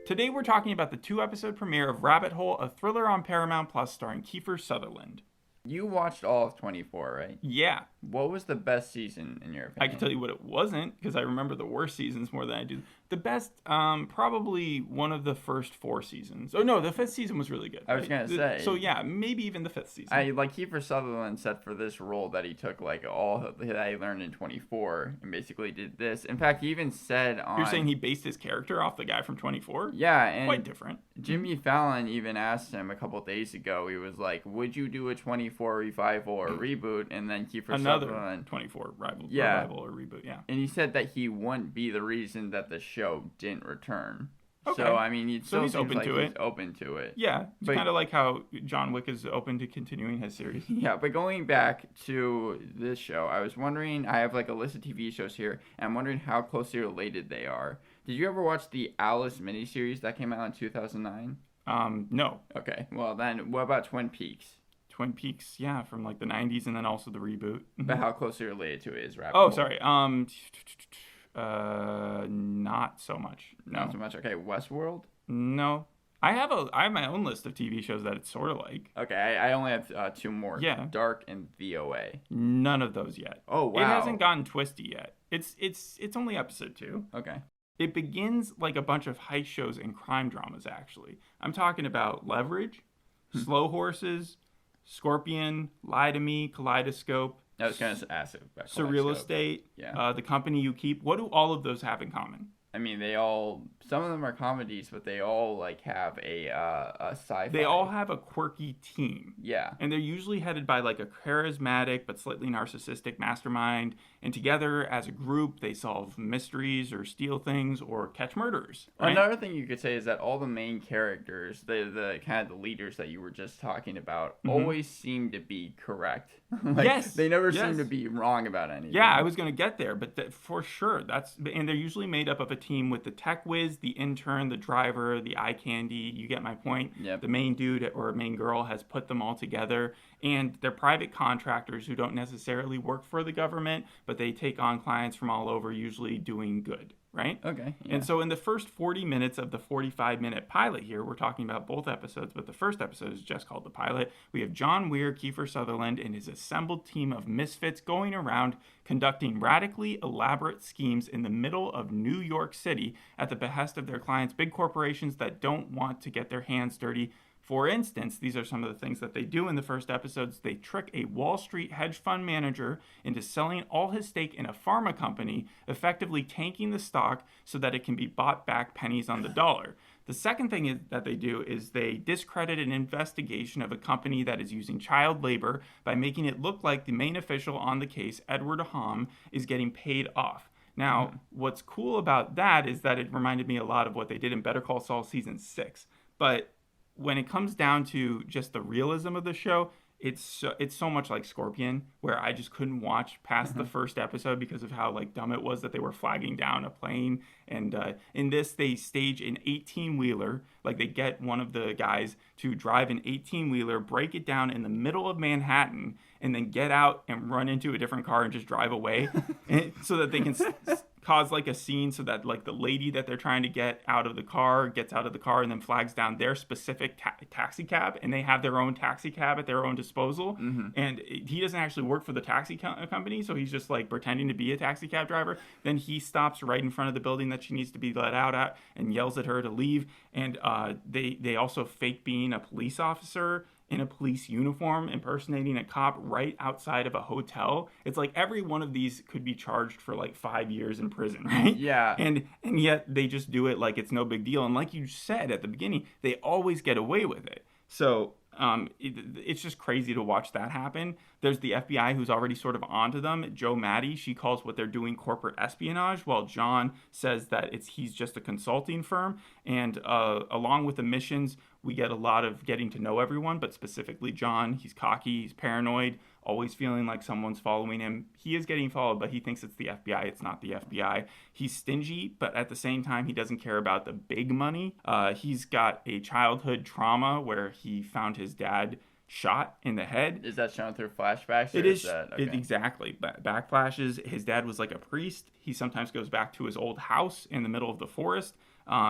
Today we're talking about the 2-episode premiere of Rabbit Hole, a thriller on Paramount Plus starring Kiefer Sutherland. You watched all of 24, right? Yeah. What was the best season in your opinion? I can tell you what it wasn't, because I remember the worst seasons more than I do. The best, probably one of the first 4 seasons. Oh, no, the 5th season was really good. I was going to say. So, yeah, maybe even the 5th season. Kiefer Sutherland said for this role that he took, all that he learned in 24 and basically did this. In fact, he even said on... You're saying he based his character off the guy from 24? Yeah, and... Quite different. Jimmy Fallon even asked him a couple days ago, he was like, would you do a 24 revival or reboot? And then Kiefer Sutherland... 24 revival or reboot, yeah. And he said that he wouldn't be the reason that the show didn't return. Okay. So, I mean, he's open to it. Yeah, it's kind of like how John Wick is open to continuing his series. Yeah, but going back to this show, I was wondering, I have a list of TV shows here, and I'm wondering how closely related they are. Did you ever watch the Alice miniseries that came out in 2009? No. Okay, well then, what about Twin Peaks? Twin Peaks, yeah, from the 90s and then also the reboot. But how closely related to it is Rabbit Hole? Oh, sorry. Not so much. No. Not so much. Okay, Westworld? No. I have my own list of TV shows that it's sort of like. Okay, I only have 2 more. Yeah. Dark and VOA. None of those yet. Oh, wow. It hasn't gotten twisty yet. It's only episode 2. Okay. It begins like a bunch of heist shows and crime dramas, actually. I'm talking about Leverage, Slow Horses, Scorpion, Lie to Me, Kaleidoscope. I was going to ask about Surreal Estate, yeah. The Company You Keep. What do all of those have in common? I mean, some of them are comedies, but they all have a sci-fi. They all have a quirky team. Yeah. And they're usually headed by a charismatic but slightly narcissistic mastermind. And together as a group, they solve mysteries or steal things or catch murderers. Right? Another thing you could say is that all the main characters, the kind of the leaders that you were just talking about, always seem to be correct. Yes. They never seem to be wrong about anything. Yeah, I was going to get there, but for sure, and they're usually made up of a team with the tech whiz, the intern, the driver, the eye candy. You get my point. Yep. The main dude or main girl has put them all together, and they're private contractors who don't necessarily work for the government, but they take on clients from all over, usually doing good. Right? Okay. Yeah. And so in the first 40 minutes of the 45-minute pilot here, we're talking about both episodes, but the first episode is just called the pilot. We have John Weir, Kiefer Sutherland, and his assembled team of misfits going around conducting radically elaborate schemes in the middle of New York City at the behest of their clients, big corporations that don't want to get their hands dirty. For instance, these are some of the things that they do in the first episodes. They trick a Wall Street hedge fund manager into selling all his stake in a pharma company, effectively tanking the stock so that it can be bought back pennies on the dollar. The second thing that they do is they discredit an investigation of a company that is using child labor by making it look like the main official on the case, Edward Hom, is getting paid off. Now, what's cool about that is that it reminded me a lot of what they did in Better Call Saul Season 6. But when it comes down to just the realism of the show, it's so much like Scorpion, where I just couldn't watch past the first episode because of how dumb it was that they were flagging down a plane. And in this, they stage an 18-wheeler. They get one of the guys to drive an 18-wheeler, break it down in the middle of Manhattan, and then get out and run into a different car and just drive away, so that they can cause a scene so that the lady that they're trying to get out of the car gets out of the car and then flags down their specific taxi cab, and they have their own taxi cab at their own disposal. And he doesn't actually work for the taxi company, so he's just pretending to be a taxi cab driver. Then he stops right in front of the building that she needs to be let out at and yells at her to leave. And they also fake being a police officer in a police uniform impersonating a cop right outside of a hotel. It's every one of these could be charged for 5 years in prison, right? Yeah. And yet they just do it like it's no big deal. And like you said at the beginning, they always get away with it. So it's just crazy to watch that happen. There's the FBI who's already sort of onto them. Joe Maddie, she calls what they're doing corporate espionage, while John says that he's just a consulting firm. And along with the missions, we get a lot of getting to know everyone, but specifically John. He's cocky, he's paranoid, always feeling like someone's following him. He is getting followed, but he thinks it's the FBI. It's not the FBI. He's stingy, but at the same time, he doesn't care about the big money. He's got a childhood trauma where he found his dad shot in the head. Is that shown through flashbacks? It is. Exactly. Backflashes. His dad was like a priest. He sometimes goes back to his old house in the middle of the forest.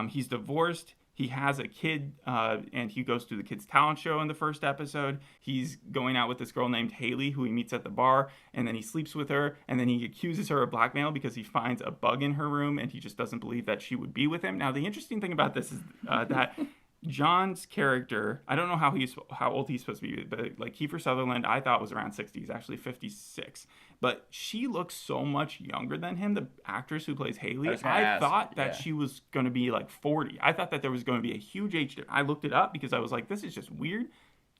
He's divorced. He has a kid, and he goes to the kid's talent show in the first episode. He's going out with this girl named Haley, who he meets at the bar, and then he sleeps with her, and then he accuses her of blackmail because he finds a bug in her room, and he just doesn't believe that she would be with him. Now, the interesting thing about this is that John's character, I don't know how old he's supposed to be, but like Kiefer Sutherland, I thought was around 60. He's actually 56. But she looks so much younger than him, the actress who plays Haley. I thought that she was going to be like 40. I thought that there was going to be a huge age difference. I looked it up because I was like, this is just weird.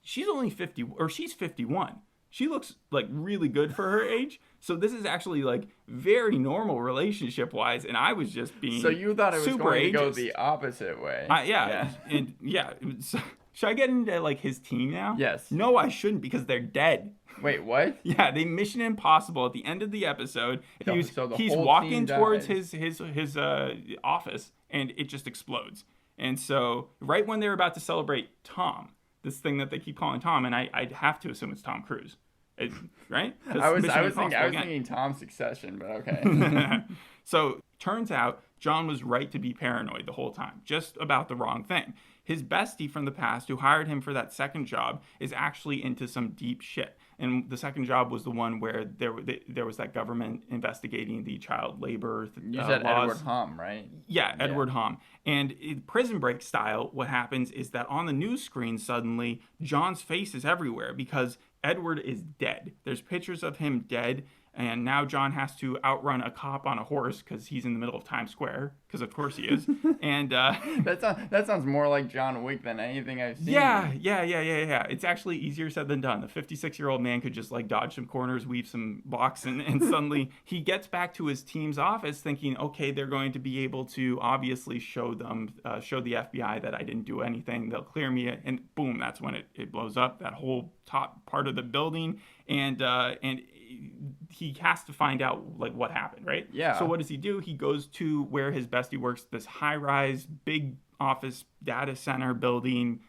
She's only 50, or she's 51. She looks like really good for her age. So this is actually like very normal relationship wise, and I was just being So you thought it was going ageist. to go the opposite way? And so, should I get into like his team now? Yes. No, I shouldn't because they're dead. Wait, what? Yeah, they Mission Impossible at the end of the episode. He's whole walking team towards dies. his office, and it just explodes. And so right when they're about to celebrate Tom, this thing that they keep calling Tom, and I'd have to assume it's Tom Cruise. Right? I was thinking Tom Succession, but okay. So turns out John was right to be paranoid the whole time, just about the wrong thing. His bestie from the past, who hired him for that second job, is actually into some deep shit. And the second job was the one where there was that government investigating the child labor You said laws. Edward Hom, right? Yeah, Edward Hom. And in Prison Break style, what happens is that on the news screen, suddenly, John's face is everywhere because Edward is dead. There's pictures of him dead, and now John has to outrun a cop on a horse because he's in the middle of Times Square, because of course he is. And that sounds more like John Wick than anything I've seen. Yeah. It's actually easier said than done. The 56-year-old man could just like dodge some corners, weave some blocks, and suddenly he gets back to his team's office thinking, okay, they're going to be able to obviously show the FBI that I didn't do anything. They'll clear me, and boom, that's when it blows up, that whole top part of the building, and he has to find out like what happened, right? Yeah. So what does he do? He goes to where his bestie works, this high-rise, big office data center building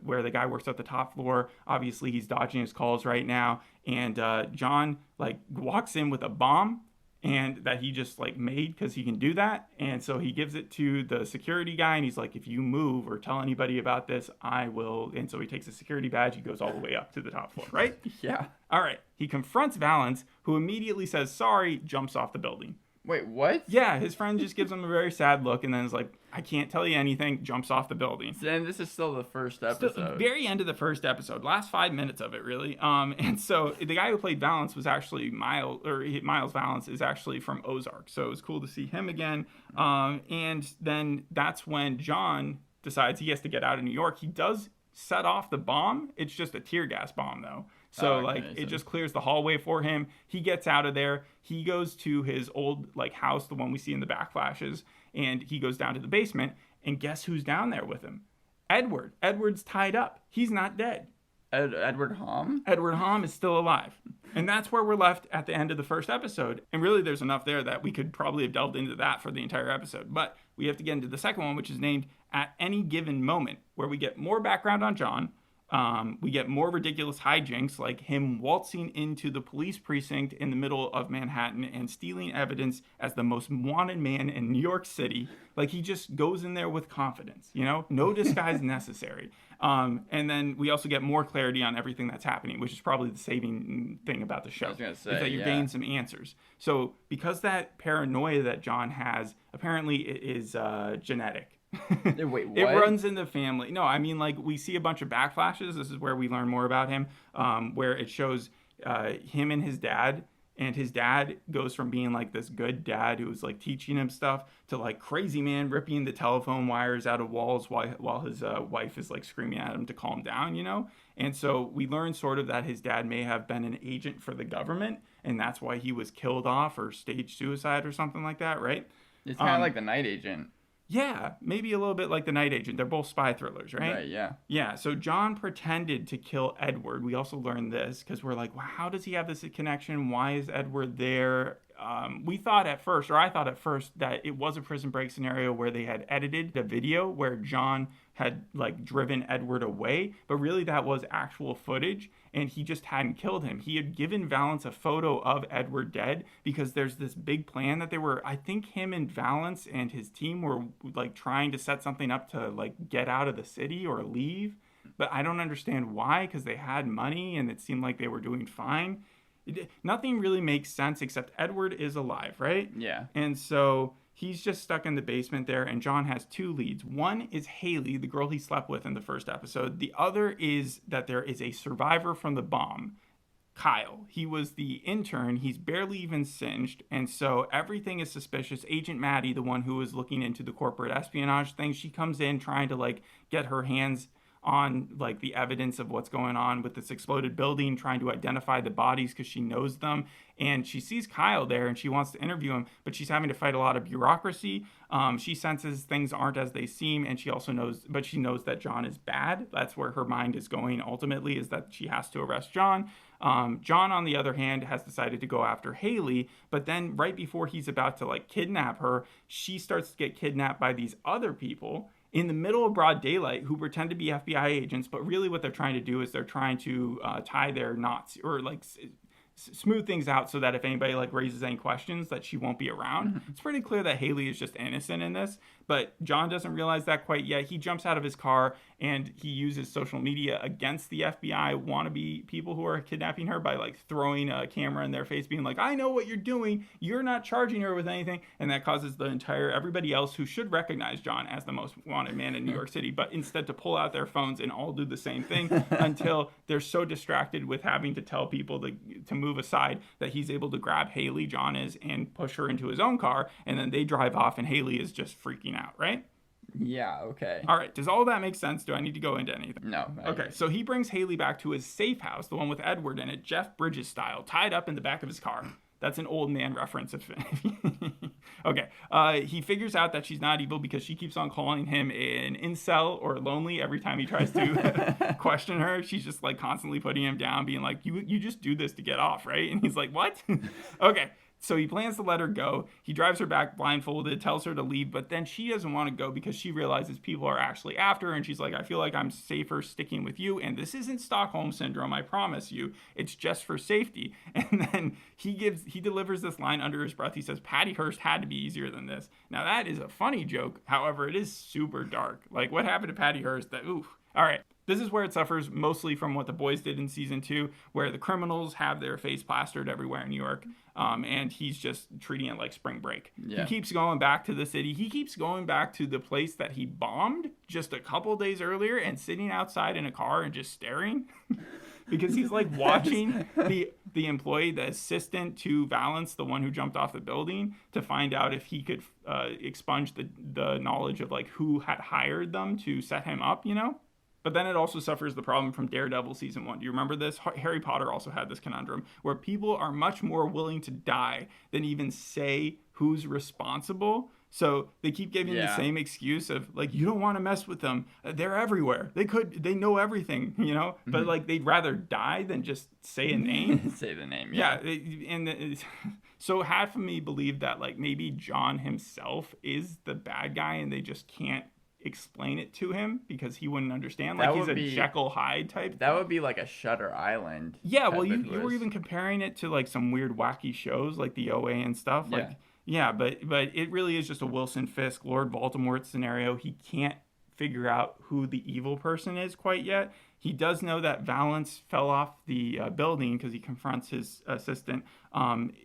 where the guy works at the top floor. Obviously, he's dodging his calls right now, and John like walks in with a bomb, and that he just like made because he can do that. And so he gives it to the security guy, and he's like, if you move or tell anybody about this, I will. And so he takes a security badge, he goes all the way up to the top floor, right? Yeah. All right. He confronts Valance, who immediately says sorry, jumps off the building. Wait, what? Yeah, his friend just gives him a very sad look and then is like, I can't tell you anything, jumps off the building. And this is still the first episode. Still, very end of the first episode, last 5 minutes of it, really. And so the guy who played Valance was actually Miles Valance is actually from Ozark. So it was cool to see him again. And then that's when John decides he has to get out of New York. He does set off the bomb. It's just a tear gas bomb, though. So, it just clears the hallway for him. He gets out of there. He goes to his old, house, the one we see in the back flashes, and he goes down to the basement, and guess who's down there with him? Edward. Edward's tied up. He's not dead. Edward Hom? Edward Hom is still alive. And that's where we're left at the end of the first episode. And really, there's enough there that we could probably have delved into that for the entire episode. But we have to get into the second one, which is named At Any Given Moment, where we get more background on John. We get more ridiculous hijinks, like him waltzing into the police precinct in the middle of Manhattan and stealing evidence as the most wanted man in New York City. Like, he just goes in there with confidence, no disguise necessary. And then we also get more clarity on everything that's happening, which is probably the saving thing about the show. I was gonna say, is that you're getting some answers. So because that paranoia that John has, apparently it is genetic. Wait, what? It runs in the family. No, I mean, we see a bunch of backflashes. This is where we learn more about him, where it shows him and his dad. And his dad goes from being this good dad who's teaching him stuff to crazy man ripping the telephone wires out of walls while his wife is screaming at him to calm down, And so we learn sort of that his dad may have been an agent for the government, and that's why he was killed off or staged suicide or something like that, right? It's kind of like the Night Agent. Yeah, maybe a little bit like the Night Agent. They're both spy thrillers, right? Right, yeah. Yeah, so John pretended to kill Edward. We also learned this because we're like, wow, how does he have this connection? Why is Edward there? I thought at first that it was a prison break scenario where they had edited the video where John had like driven Edward away, but really that was actual footage and he just hadn't killed him. He had given Valance a photo of Edward dead because there's this big plan that they were, I think him and Valance and his team were like trying to set something up to like get out of the city or leave, but I don't understand why, because they had money and it seemed like they were doing fine. Nothing really makes sense except Edward is alive, right? Yeah. And so he's just stuck in the basement there, and John has two leads. One is Haley, the girl he slept with in the first episode. The other is that there is a survivor from the bomb, Kyle. He was the intern. He's barely even singed, and so everything is suspicious. Agent Maddie, the one who was looking into the corporate espionage thing, she comes in trying to like get her hands on like the evidence of what's going on with this exploded building, trying to identify the bodies because she knows them, and she sees Kyle there and she wants to interview him, but she's having to fight a lot of bureaucracy. She senses things aren't as they seem, and she also knows that John is bad. That's where her mind is going ultimately, is that she has to arrest John. John, on the other hand, has decided to go after Haley, but then right before he's about to like kidnap her, she starts to get kidnapped by these other people in the middle of broad daylight who pretend to be FBI agents, but really what they're trying to do is they're trying to tie their knots or like smooth things out so that if anybody like raises any questions that she won't be around. Mm-hmm. It's pretty clear that Haley is just innocent in this, but John doesn't realize that quite yet. He jumps out of his car and he uses social media against the FBI wannabe people who are kidnapping her by like throwing a camera in their face, being like, I know what you're doing. You're not charging her with anything. And that causes everybody else who should recognize John as the most wanted man in New York City, but instead to pull out their phones and all do the same thing until they're so distracted with having to tell people to move aside that he's able to grab Haley, John is, and push her into his own car. And then they drive off and Haley is just freaking out, right? Yeah, okay. All right, does all that make sense? Do I need to go into anything? No. Okay, so he brings Haley back to his safe house, the one with Edward in it, Jeff Bridges style, tied up in the back of his car. That's an old man reference. Okay, he figures out that she's not evil because she keeps on calling him an incel or lonely every time he tries to question her. She's just like constantly putting him down, being like, you just do this to get off, right? And he's like, what? Okay. So he plans to let her go. He drives her back blindfolded, tells her to leave, but then she doesn't want to go because she realizes people are actually after her, and she's like, I feel like I'm safer sticking with you, and this isn't Stockholm Syndrome, I promise you. It's just for safety. And then he delivers this line under his breath. He says, Patty Hearst had to be easier than this. Now that is a funny joke. However, it is super dark. Like, what happened to Patty Hearst? Oof. All right. This is where it suffers mostly from what the boys did in season 2, where the criminals have their face plastered everywhere in New York, and he's just treating it like spring break. Yeah. He keeps going back to the city. He keeps going back to the place that he bombed just a couple days earlier and sitting outside in a car and just staring. Because he's like watching the employee, the assistant to Valance, the one who jumped off the building, to find out if he could expunge the knowledge of like who had hired them to set him up, you know? But then it also suffers the problem from Daredevil season 1. Do you remember this? Harry Potter also had this conundrum where people are much more willing to die than even say who's responsible. So they keep giving the same excuse of like, you don't want to mess with them. They're everywhere. They know everything, you know, but like they'd rather die than just say a name. Say the name. Yeah. So half of me believed that like maybe John himself is the bad guy and they just can't explain it to him because he wouldn't understand. Like he's a Jekyll Hyde type. That would be like a Shutter Island. Yeah, well, you were even comparing it to like some weird wacky shows like the OA and stuff. Like but it really is just a Wilson Fisk, Lord Voldemort scenario. He can't figure out who the evil person is quite yet. He does know that Valance fell off the building because he confronts his assistant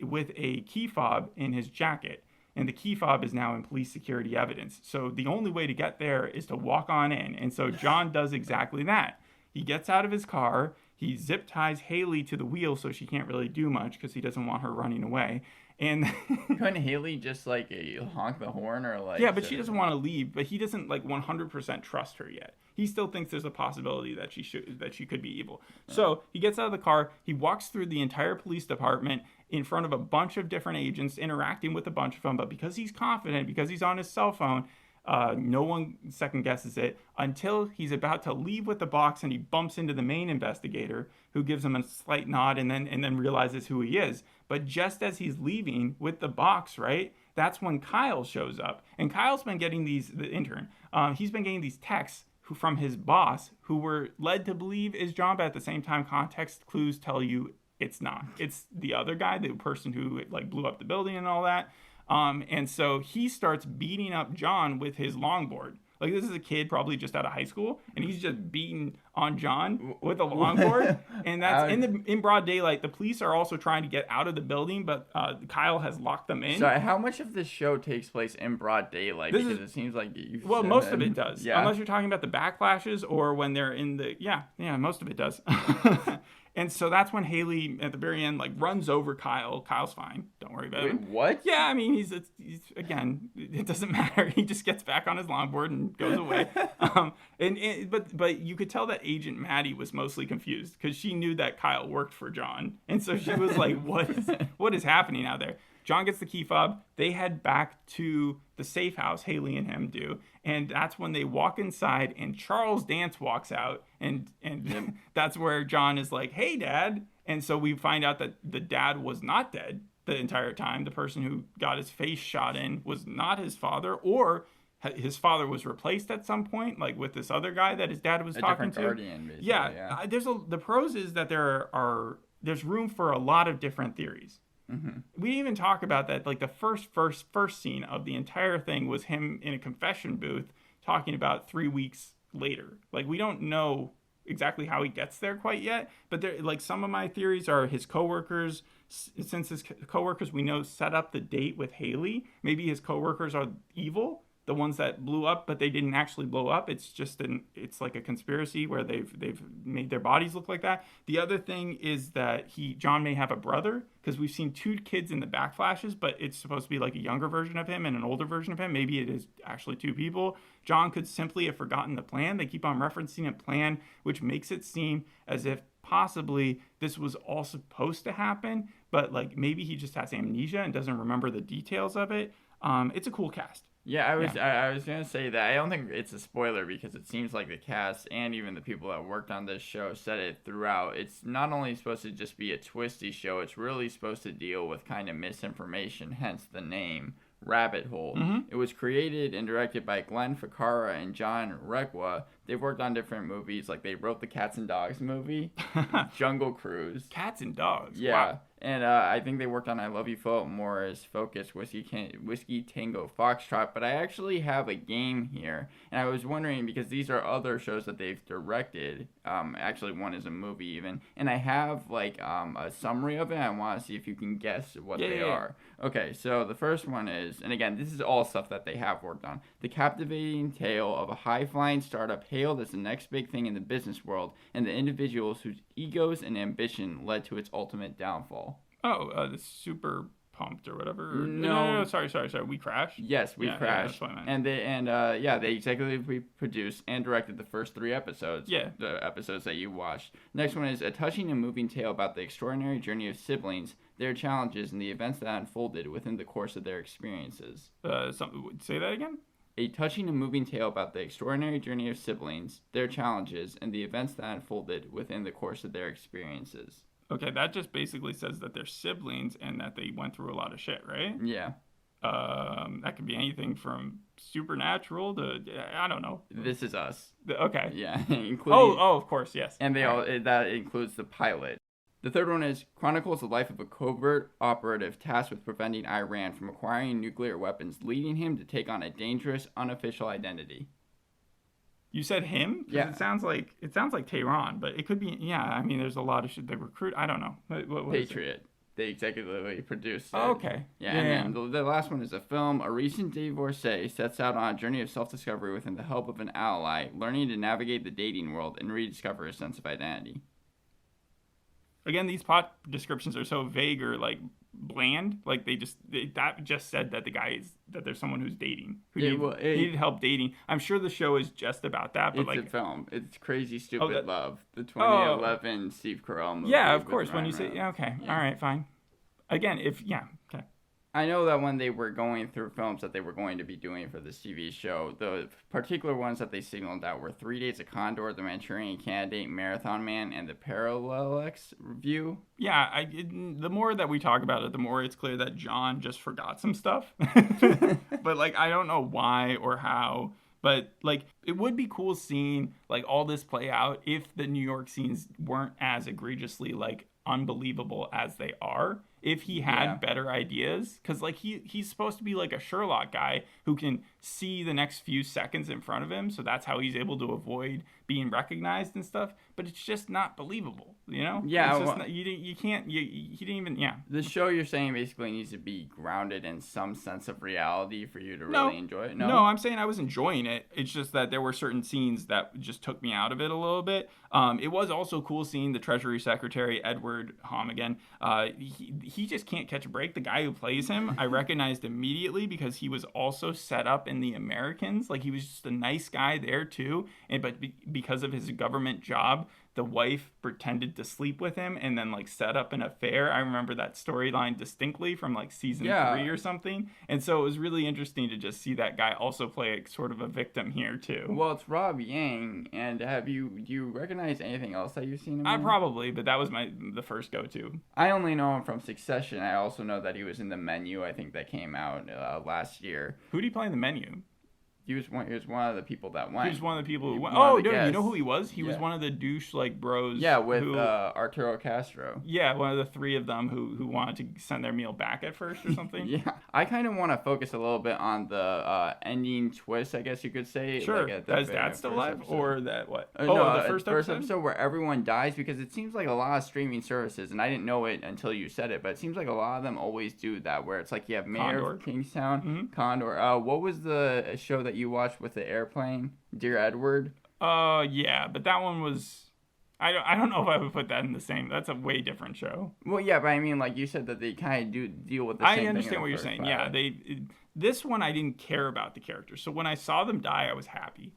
with a key fob in his jacket. And the key fob is now in police security evidence. So the only way to get there is to walk on in. And so John does exactly that. He gets out of his car. He zip ties Haley to the wheel so she can't really do much because he doesn't want her running away. And couldn't Haley just like honk the horn or like? Yeah, but she doesn't want to leave. But he doesn't like 100% trust her yet. He still thinks there's a possibility that she could be evil. So he gets out of the car. He walks through the entire police department in front of a bunch of different agents, interacting with a bunch of them. But because he's confident, because he's on his cell phone, No one second guesses it until he's about to leave with the box and he bumps into the main investigator who gives him a slight nod and then realizes who he is. But just as he's leaving with the box, right, that's when Kyle shows up. And Kyle's been getting the intern, he's been getting these texts from his boss who were led to believe is John, but at the same time, context clues tell you it's not. It's the other guy, the person who like blew up the building and all that. And so he starts beating up John with his longboard. Like, this is a kid probably just out of high school, and he's just beating on John with a longboard. And that's in broad daylight. The police are also trying to get out of the building, but Kyle has locked them in. So how much of this show takes place in broad daylight? Because it seems like most of it does. Yeah. Unless you're talking about the backflashes or when they're in the most of it does. And so that's when Haley, at the very end, like runs over Kyle. Kyle's fine. Don't worry about him. What? Yeah, I mean, he's again, it doesn't matter. He just gets back on his longboard and goes away. But you could tell that Agent Maddie was mostly confused because she knew that Kyle worked for John. And so she was like, what is happening out there? John gets the key fob. They head back to the safe house, Haley and him do. And that's when they walk inside and Charles Dance walks out. And that's where John is like, hey, Dad. And so we find out that the dad was not dead the entire time. The person who got his face shot in was not his father, or his father was replaced at some point, like with this other guy that his dad was talking to. Guardian, basically. Yeah. The pros is that there's room for a lot of different theories. Mm-hmm. We didn't even talk about that. Like the first scene of the entire thing was him in a confession booth talking about 3 weeks later. Like, we don't know exactly how he gets there quite yet, but there, like, some of my theories are his coworkers. Since his coworkers we know set up the date with Haley, maybe his coworkers are evil, the ones that blew up, but they didn't actually blow up. It's just it's like a conspiracy where they've made their bodies look like that. The other thing is that John may have a brother, because we've seen 2 kids in the backflashes, but it's supposed to be like a younger version of him and an older version of him. Maybe it is actually 2 people. John could simply have forgotten the plan. They keep on referencing a plan, which makes it seem as if possibly this was all supposed to happen, but like maybe he just has amnesia and doesn't remember the details of it. It's a cool cast. Yeah, I was going to say that. I don't think it's a spoiler because it seems like the cast and even the people that worked on this show said it throughout. It's not only supposed to just be a twisty show, it's really supposed to deal with kind of misinformation, hence the name Rabbit Hole. Mm-hmm. It was created and directed by Glenn Ficarra and John Requa. They've worked on different movies, like they wrote the Cats and Dogs movie, Jungle Cruise. Cats and Dogs? Yeah. Wow. And I think they worked on I Love You Philip Morris, Focus, Whiskey Tango Foxtrot. But I actually have a game here. And I was wondering, because these are other shows that they've directed. Actually, one is a movie even. And I have like a summary of it. I want to see if you can guess what they are. Okay, so the first one is, and again, this is all stuff that they have worked on. The captivating tale of a high-flying startup hailed as the next big thing in the business world, and the individuals whose egos and ambition led to its ultimate downfall. Oh, the Super Pumped or whatever. No, sorry. We Crashed. Yes, We Crashed. Yeah, that's what I meant. And they executively produced and directed the first 3 episodes. Yeah, the episodes that you watched. Next one is a touching and moving tale about the extraordinary journey of siblings, their challenges, and the events that unfolded within the course of their experiences. Say that again. A touching and moving tale about the extraordinary journey of siblings, their challenges, and the events that unfolded within the course of their experiences. Okay, that just basically says that they're siblings and that they went through a lot of shit, right? Yeah. That could be anything from supernatural to, I don't know. This Is Us. Okay. Yeah. Of course, yes. And that includes the pilot. The third one is chronicles the life of a covert operative tasked with preventing Iran from acquiring nuclear weapons, leading him to take on a dangerous, unofficial identity. You said him? Yeah. It sounds like Tehran, but it could be. Yeah, I mean, there's a lot of shit. They recruit. I don't know. What Patriot. They executively produced it. Oh, okay. Yeah. And then the last one is a film. A recent divorcee sets out on a journey of self-discovery with the help of an ally, learning to navigate the dating world and rediscover a sense of identity. Again, these plot descriptions are so vague or like bland. Like that just said that that there's someone who's dating who needed help dating. I'm sure the show is just about that, but it's a film. It's Crazy Stupid Love, the 2011 Steve Carell movie. Yeah, of course. When you say okay, all right, fine. Again, okay. I know that when they were going through films that they were going to be doing for this TV show, the particular ones that they signaled out were 3 Days of Condor, The Manchurian Candidate, Marathon Man, and The Parallax Review. Yeah, the more that we talk about it, the more it's clear that John just forgot some stuff. But, like, I don't know why or how. But, like, it would be cool seeing, like, all this play out if the New York scenes weren't as egregiously, like, unbelievable as they are. If he had better ideas, because like he's supposed to be like a Sherlock guy who can see the next few seconds in front of him, so that's how he's able to avoid being recognized and stuff. But it's just not believable, you know? Yeah, it's just you can't. He didn't even. Yeah. The show you're saying basically needs to be grounded in some sense of reality for you to really enjoy it. No, I'm saying I was enjoying it. It's just that there were certain scenes that just took me out of it a little bit. It was also cool seeing the Treasury Secretary Edward Hom again. He just can't catch a break. The guy who plays him, I recognized immediately because he was also set up in The Americans. Like, he was just a nice guy there too. But because of his government job, the wife pretended to sleep with him and then like set up an affair. I remember that storyline distinctly from like season 3 or something. And so it was really interesting to just see that guy also play sort of a victim here too. Well, it's Rob Yang, and do you recognize anything else that you've seen him in? Probably, but that was the first go-to. I only know him from Succession. I also know that he was in The Menu, I think that came out last year. Who did he play in The Menu? He was one of the people that went. He was one of the people who went. Oh, dude, you know who he was? He was one of the douche, like, bros. Yeah, with Arturo Castro. Yeah, one of the 3 of them who wanted to send their meal back at first or something. Yeah. I kind of want to focus a little bit on the ending twist, I guess you could say. Sure. Like Is that still alive? Or that what? No, the first episode where everyone dies, because it seems like a lot of streaming services, and I didn't know it until you said it, but it seems like a lot of them always do that, where it's like you have Mayor of Kingstown, Condor. What was the show that you watched with the airplane, Dear Edward? Yeah, but that one was, I don't know if I would put that in the same. That's a way different show. Well, yeah, but I mean, like you said, that they kind of do deal with the same thing. I understand what you're saying. Yeah, this one I didn't care about the characters, so when I saw them die, I was happy.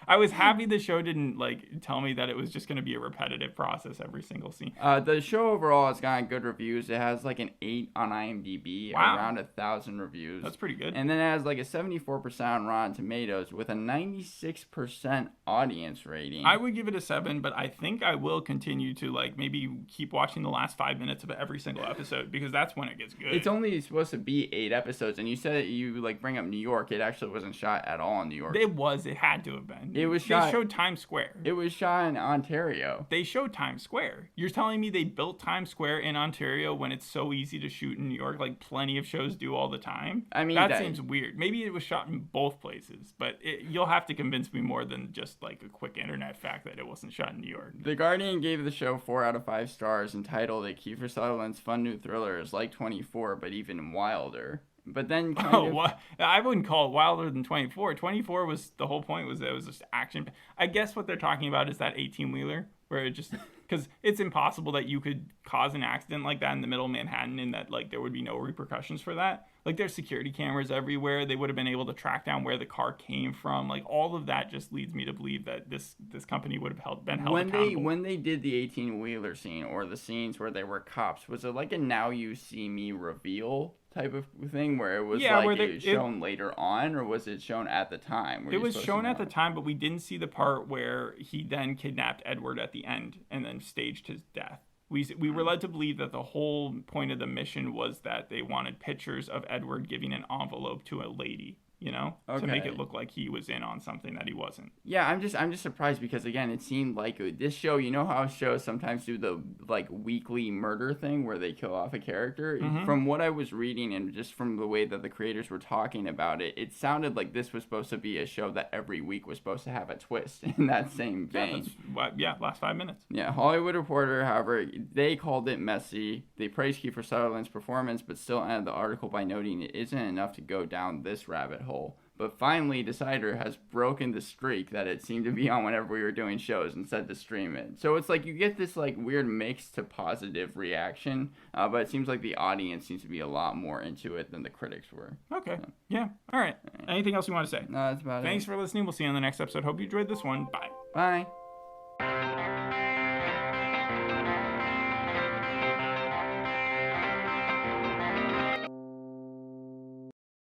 I was happy the show didn't like tell me that it was just going to be a repetitive process every single scene. The show overall has gotten good reviews. It has like an 8 on IMDb, around 1,000 reviews. That's pretty good. And then it has like a 74% on Rotten Tomatoes with a 96% audience rating. I would give it a 7, but I think I will continue to like maybe keep watching the last 5 minutes of every single episode because that's when it gets good. It's only supposed to be 8 episodes, and you said you like bring up New York. It actually wasn't shot at all in New York. It had to have been. It was shot. They showed Times Square. It was shot in Ontario. They showed Times Square. You're telling me they built Times Square in Ontario when it's so easy to shoot in New York, like plenty of shows do all the time? I mean, that seems weird. Maybe it was shot in both places, but you'll have to convince me more than just like a quick internet fact that it wasn't shot in New York. The Guardian gave the show 4 out of 5 stars and titled it Kiefer Sutherland's fun new thriller is like 24, but even wilder. But then I wouldn't call it wilder than 24. 24 was, the whole point was that it was just action. I guess what they're talking about is that 18-wheeler where it just, because it's impossible that you could cause an accident like that in the middle of Manhattan and that like there would be no repercussions for that. Like there's security cameras everywhere. They would have been able to track down where the car came from. Like all of that just leads me to believe that this company would have been held accountable. When they did the 18-wheeler scene or the scenes where they were cops, was it like a Now You See Me reveal type of thing where it was shown later on, or was it shown at the time? It was shown at the time, but we didn't see the part where he then kidnapped Edward at the end and then staged his death. We were led to believe that the whole point of the mission was that they wanted pictures of Edward giving an envelope to a lady, you know, to make it look like he was in on something that he wasn't. Yeah, I'm just surprised because again, it seemed like this show. You know how shows sometimes do the like weekly murder thing where they kill off a character. Mm-hmm. From what I was reading and just from the way that the creators were talking about it, it sounded like this was supposed to be a show that every week was supposed to have a twist in that same vein. Last 5 minutes. Yeah, Hollywood Reporter, however, they called it messy. They praised Kiefer Sutherland's performance, but still ended the article by noting it isn't enough to go down this rabbit hole. But finally, Decider has broken the streak that it seemed to be on whenever we were doing shows and said to stream it. So it's like you get this like weird mixed to positive reaction, but it seems like the audience seems to be a lot more into it than the critics were. Okay. So. Yeah. All right. Anything else you want to say? No, that's about it. Thanks for listening. We'll see you on the next episode. Hope you enjoyed this one. Bye. Bye.